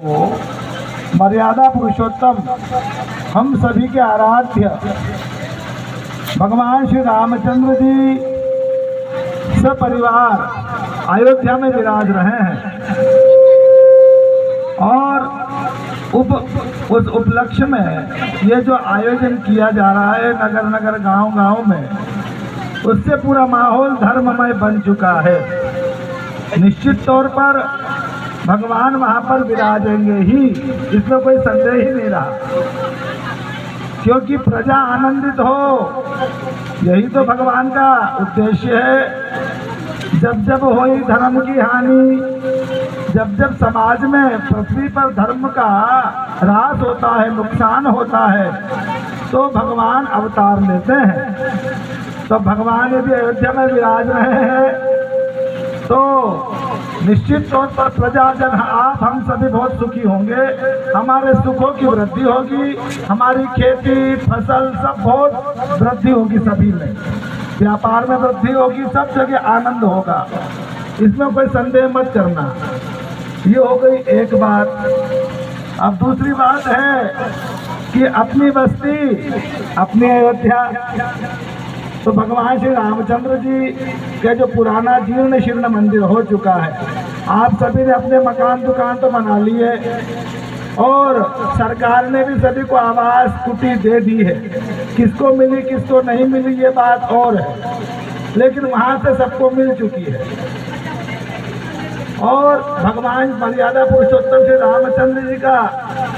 मर्यादा पुरुषोत्तम हम सभी के आराध्य भगवान श्री रामचंद्र जी सपरिवार अयोध्या में विराज रहे हैं और उस उपलक्ष्य में ये जो आयोजन किया जा रहा है नगर नगर गांव गांव में, उससे पूरा माहौल धर्ममय बन चुका है। निश्चित तौर पर भगवान वहां पर विराजेंगे ही, इसमें कोई संदेह ही नहीं रहा, क्योंकि प्रजा आनंदित हो, यही तो भगवान का उद्देश्य है। जब जब होई धर्म की हानि, जब जब समाज में पृथ्वी पर धर्म का ह्रास होता है, नुकसान होता है, तो भगवान अवतार लेते हैं। तो भगवान यदि अयोध्या में विराज रहे हैं तो निश्चित तौर पर प्रजाजन आप हम सभी बहुत सुखी होंगे, हमारे सुखों की वृद्धि होगी, हमारी खेती फसल सब बहुत वृद्धि होगी, सभी में व्यापार में वृद्धि होगी, सब जगह आनंद होगा, इसमें कोई संदेह मत करना। ये हो गई एक बात। अब दूसरी बात है कि अपनी बस्ती अपनी अयोध्या, तो भगवान श्री रामचंद्र जी के जो पुराना जीर्ण शीर्ण मंदिर हो चुका है, आप सभी ने अपने मकान दुकान तो बना लिए और सरकार ने भी सभी को आवास कुटी दे दी है। किसको मिली किसको नहीं मिली ये बात और है, लेकिन वहां से सबको मिल चुकी है। और भगवान मर्यादा पुरुषोत्तम श्री रामचंद्र जी का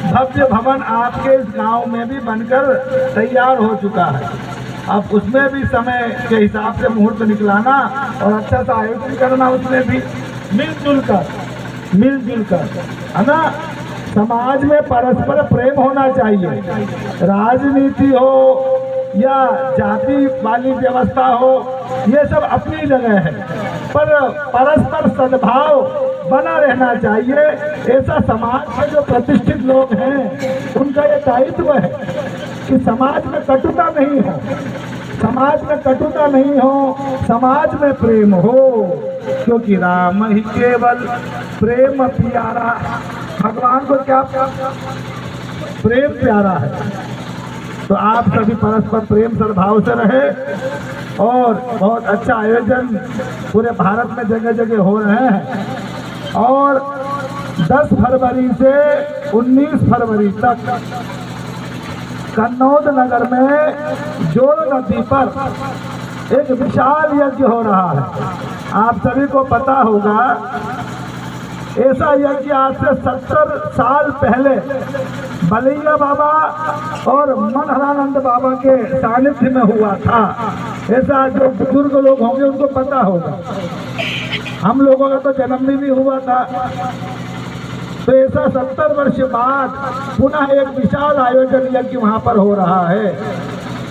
भव्य भवन आपके इस गांव में भी बनकर तैयार हो चुका है। अब उसमें भी समय के हिसाब से मुहूर्त निकलाना और अच्छा सा आयोजन करना, उसमें भी मिलजुल कर है ना। समाज में परस्पर प्रेम होना चाहिए, राजनीति हो या जाति वाली व्यवस्था हो, ये सब अपनी जगह है, पर परस्पर सद्भाव बना रहना चाहिए। ऐसा समाज में जो प्रतिष्ठित लोग हैं उनका ये दायित्व है कि समाज में कटुता नहीं हो, समाज में कटुता नहीं हो, समाज में प्रेम हो, क्योंकि राम ही केवल प्रेम प्यारा। भगवान को क्या प्रेम प्यारा है। तो आप सभी परस्पर प्रेम सद्भाव से रहे और बहुत अच्छा आयोजन पूरे भारत में जगह जगह हो रहे हैं। और 10 फरवरी से 19 फरवरी तक कन्नौज नगर में जोड़ नदी पर एक विशाल यज्ञ हो रहा है। आप सभी को पता होगा, ऐसा यज्ञ आज से 70 साल पहले बलैया बाबा और मनहरानंद बाबा के सानिध्य में हुआ था। ऐसा जो बुजुर्ग लोग होंगे उनको पता होगा, हम लोगों का तो जन्म भी हुआ था। तो ऐसा 70 वर्ष बाद पुनः एक विशाल आयोजन यज्ञ वहाँ पर हो रहा है।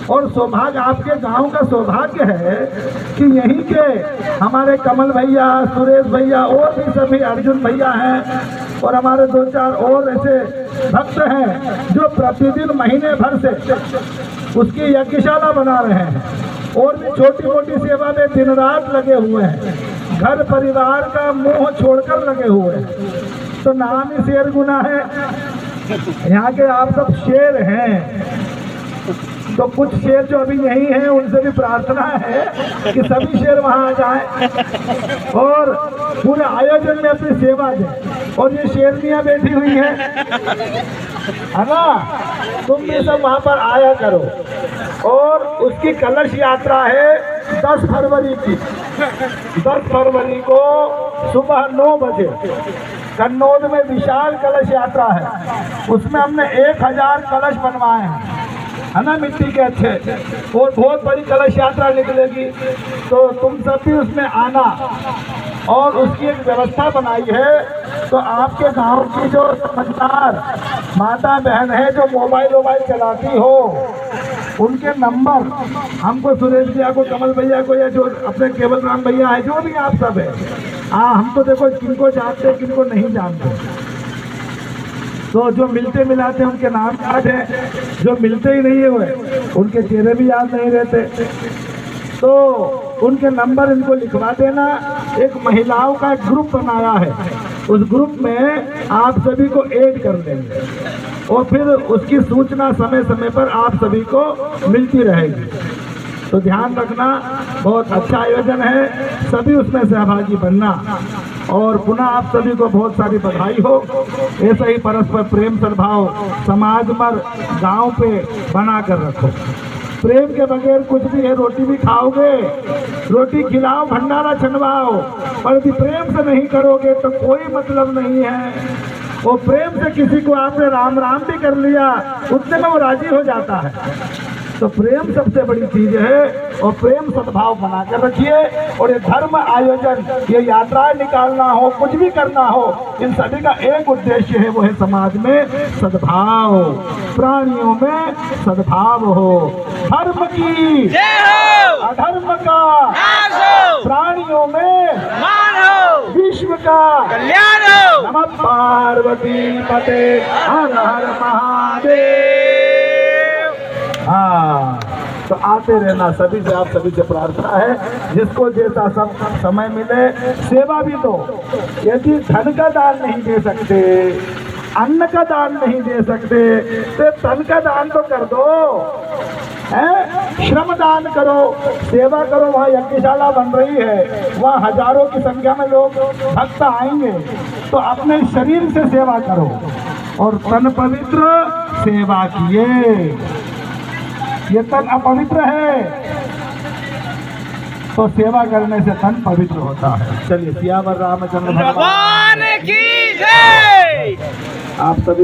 और सौभाग्य, आपके गांव का सौभाग्य है कि यहीं के हमारे कमल भैया, सुरेश भैया और भी सभी अर्जुन भैया हैं और हमारे 2-4 और ऐसे भक्त हैं जो प्रतिदिन महीने भर से उसकी यज्ञशाला बना रहे हैं और भी छोटी मोटी सेवा में दिन रात लगे हुए हैं, घर परिवार का मोह छोड़कर लगे हुए हैं। तो नाम ही शेर गुना है, यहाँ के आप सब शेर हैं। तो कुछ शेर जो अभी यही हैं उनसे भी प्रार्थना है कि सभी शेर वहां आ जाएं और पूरे आयोजन में अपनी सेवा दें। और ये शेरनियां बैठी हुई हैं, है ना, तुम भी सब वहां पर आया करो। और उसकी कलश यात्रा है 10 फरवरी की। 10 फरवरी को सुबह 9 बजे कन्नौज में विशाल कलश यात्रा है। उसमें हमने 1000 कलश बनवाए हैं, है ना, मिट्टी के अच्छे, और बहुत बड़ी कलश यात्रा निकलेगी। तो तुम सब भी उसमें आना और उसकी एक व्यवस्था बनाई है। तो आपके गांव की जो समझदार माता बहन है जो मोबाइल चलाती हो, उनके नंबर हमको सुरेश भैया को, कमल भैया को, या जो अपने केवल राम भैया है, जो भी आप सब है, हम तो देखो किनको जानते हैं किनको नहीं जानते। तो जो मिलते मिलाते उनके नाम याद है, जो मिलते ही नहीं हुए उनके चेहरे भी याद नहीं रहते। तो उनके नंबर इनको लिखवा देना। एक महिलाओं का एक ग्रुप बनाया है, उस ग्रुप में आप सभी को ऐड कर देंगे और फिर उसकी सूचना समय समय पर आप सभी को मिलती रहेगी। तो ध्यान रखना, बहुत अच्छा आयोजन है, सभी उसमें सहभागी बनना। और पुनः आप सभी को बहुत सारी बधाई हो। ऐसा ही परस्पर प्रेम सद्भाव समाज पर, गांव पे बना कर रखो। प्रेम के बगैर कुछ भी है, रोटी भी खाओगे, रोटी खिलाओ, भंडारा छनवाओ, पर यदि प्रेम से नहीं करोगे तो कोई मतलब नहीं है। वो प्रेम से किसी को आपने राम राम भी कर लिया, उतने में वो राजी हो जाता है। तो प्रेम सबसे बड़ी चीज है और प्रेम सद्भाव बना कर रखिए। और ये धर्म आयोजन, ये यात्राएं निकालना हो, कुछ भी करना हो, इन सभी का एक उद्देश्य है, वो है समाज में सद्भाव, प्राणियों में सद्भाव हो, धर्म की जय हो, अधर्म का नाश हो, प्राणियों में मान हो, विश्व का कल्याण हो। नमः पार्वती पते हर हर महादेव। हाँ, तो आते रहना, सभी से आप सभी से प्रार्थना है, जिसको जैसा सब समय मिले सेवा भी दो। यदि धन का दान नहीं दे सकते, अन्न का दान नहीं दे सकते, तो तन का दान तो कर दो, है? श्रम दान करो, सेवा करो। वहाँ यज्ञशाला बन रही है, वहाँ हजारों की संख्या में लोग भक्त आएंगे, तो अपने शरीर से सेवा करो और तन पवित्र सेवा किए। ये तन अपवित्र है तो सेवा करने से तन पवित्र होता है। चलिए, सियावर रामचंद्र भगवान की जय। आप सभी